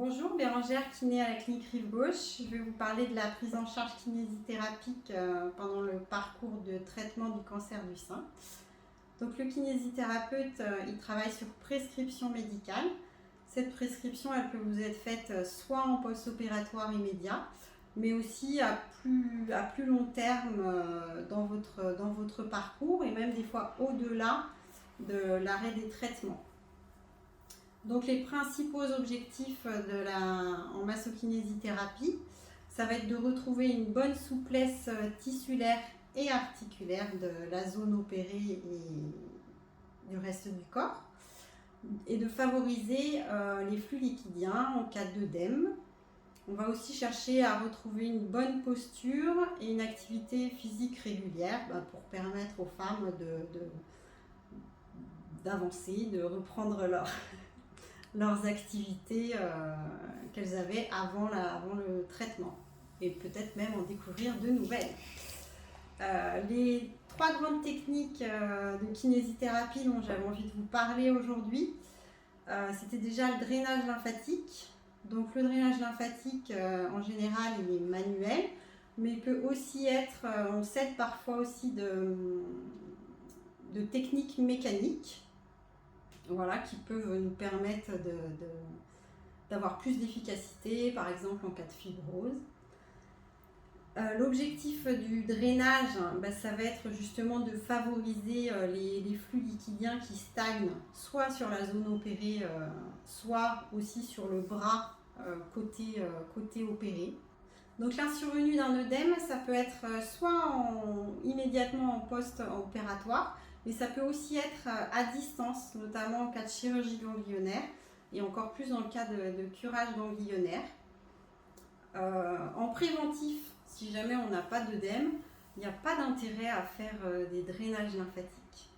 Bonjour, Bérangère, kiné à la clinique Rive Gauche. Je vais vous parler de la prise en charge kinésithérapique pendant le parcours de traitement du cancer du sein. Donc le kinésithérapeute, il travaille sur prescription médicale. Cette prescription, elle peut vous être faite soit en post-opératoire immédiat, mais aussi à plus long terme dans votre parcours et même des fois au-delà de l'arrêt des traitements. Donc les principaux objectifs en massokinésithérapie, ça va être de retrouver une bonne souplesse tissulaire et articulaire de la zone opérée et du reste du corps, et de favoriser les flux liquidiens en cas d'œdème. On va aussi chercher à retrouver une bonne posture et une activité physique régulière pour permettre aux femmes d'avancer, de reprendre leurs activités qu'elles avaient avant le traitement, et peut-être même en découvrir de nouvelles. Les trois grandes techniques de kinésithérapie dont j'avais envie de vous parler aujourd'hui, c'était déjà le drainage lymphatique. Donc le drainage lymphatique, en général, il est manuel, mais il peut aussi être, on s'aide parfois aussi de techniques mécaniques, voilà, qui peuvent nous permettre d'avoir plus d'efficacité, par exemple en cas de fibrose. L'objectif du drainage, ça va être justement de favoriser les flux liquidiens qui stagnent, soit sur la zone opérée, soit aussi sur le bras côté opéré. Donc la survenue d'un œdème, ça peut être soit immédiatement en post-opératoire, mais ça peut aussi être à distance, notamment en cas de chirurgie ganglionnaire et encore plus dans le cas de curage ganglionnaire. En préventif, si jamais on n'a pas d'œdème, il n'y a pas d'intérêt à faire des drainages lymphatiques.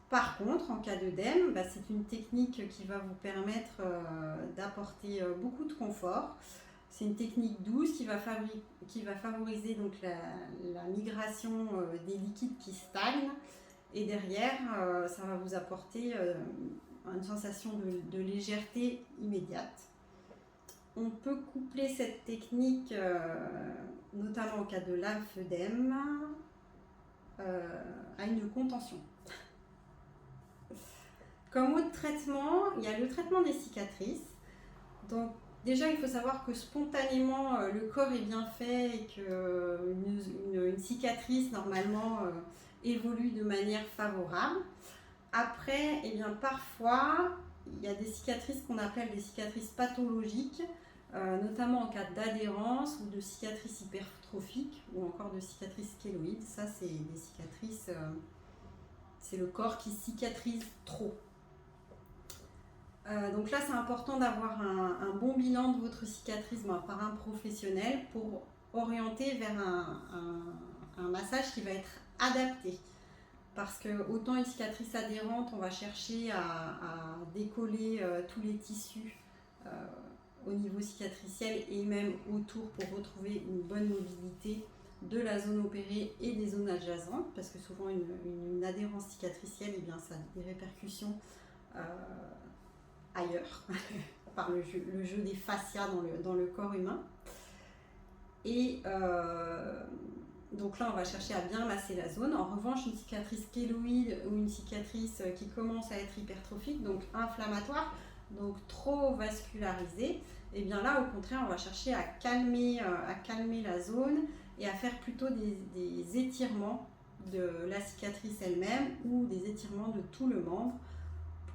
Par contre, en cas d'œdème, c'est une technique qui va vous permettre d'apporter beaucoup de confort. C'est une technique douce qui va favoriser donc la migration des liquides qui stagnent, et derrière, ça va vous apporter une sensation de légèreté immédiate. On peut coupler cette technique, notamment en cas de lymphœdème, à une contention. Comme autre traitement, il y a le traitement des cicatrices. Donc, déjà, il faut savoir que spontanément, le corps est bien fait et qu'une cicatrice, normalement, évolue de manière favorable. Après, parfois, il y a des cicatrices qu'on appelle des cicatrices pathologiques, notamment en cas d'adhérence ou de cicatrices hypertrophiques ou encore de cicatrices kéloïdes. Ça, c'est des cicatrices, c'est le corps qui cicatrise trop. Donc là, c'est important d'avoir un bon bilan de votre cicatrice par un professionnel pour orienter vers un massage qui va être adapté. Parce que autant une cicatrice adhérente, on va chercher à décoller tous les tissus au niveau cicatriciel et même autour pour retrouver une bonne mobilité de la zone opérée et des zones adjacentes, parce que souvent une adhérence cicatricielle, ça a des répercussions ailleurs par le jeu des fascias dans le corps humain. Et donc là, on va chercher à bien masser la zone. En revanche, une cicatrice kéloïde ou une cicatrice qui commence à être hypertrophique, donc inflammatoire, donc trop vascularisée, et bien là, au contraire, on va chercher à calmer la zone et à faire plutôt des étirements de la cicatrice elle-même ou des étirements de tout le membre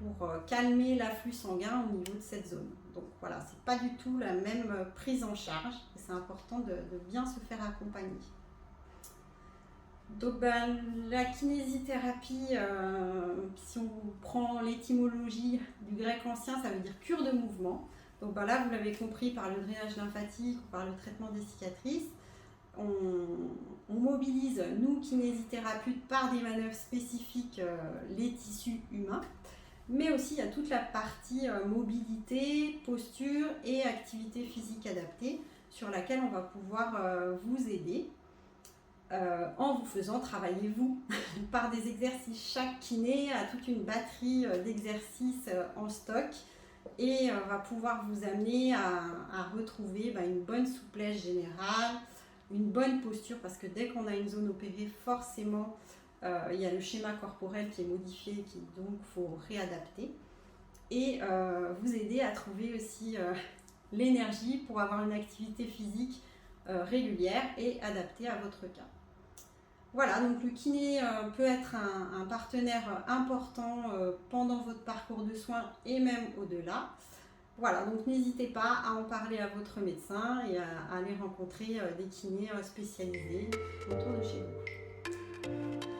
pour calmer l'afflux sanguin au niveau de cette zone. Donc voilà, c'est pas du tout la même prise en charge, et c'est important de bien se faire accompagner. Donc la kinésithérapie, si on prend l'étymologie du grec ancien, ça veut dire cure de mouvement. Donc là, vous l'avez compris, par le drainage lymphatique ou par le traitement des cicatrices, on mobilise, nous kinésithérapeutes, par des manœuvres spécifiques, les tissus humains. Mais aussi, il y a toute la partie mobilité, posture et activité physique adaptée sur laquelle on va pouvoir vous aider en vous faisant travailler vous par des exercices. Chaque kiné a toute une batterie d'exercices en stock et va pouvoir vous amener à retrouver une bonne souplesse générale, une bonne posture, parce que dès qu'on a une zone opérée, forcément, il y a le schéma corporel qui est modifié, qui donc faut réadapter, et vous aider à trouver aussi l'énergie pour avoir une activité physique régulière et adaptée à votre cas. Voilà, donc le kiné peut être un partenaire important pendant votre parcours de soins et même au-delà. Voilà, donc n'hésitez pas à en parler à votre médecin et à aller rencontrer des kinés spécialisés autour de chez vous.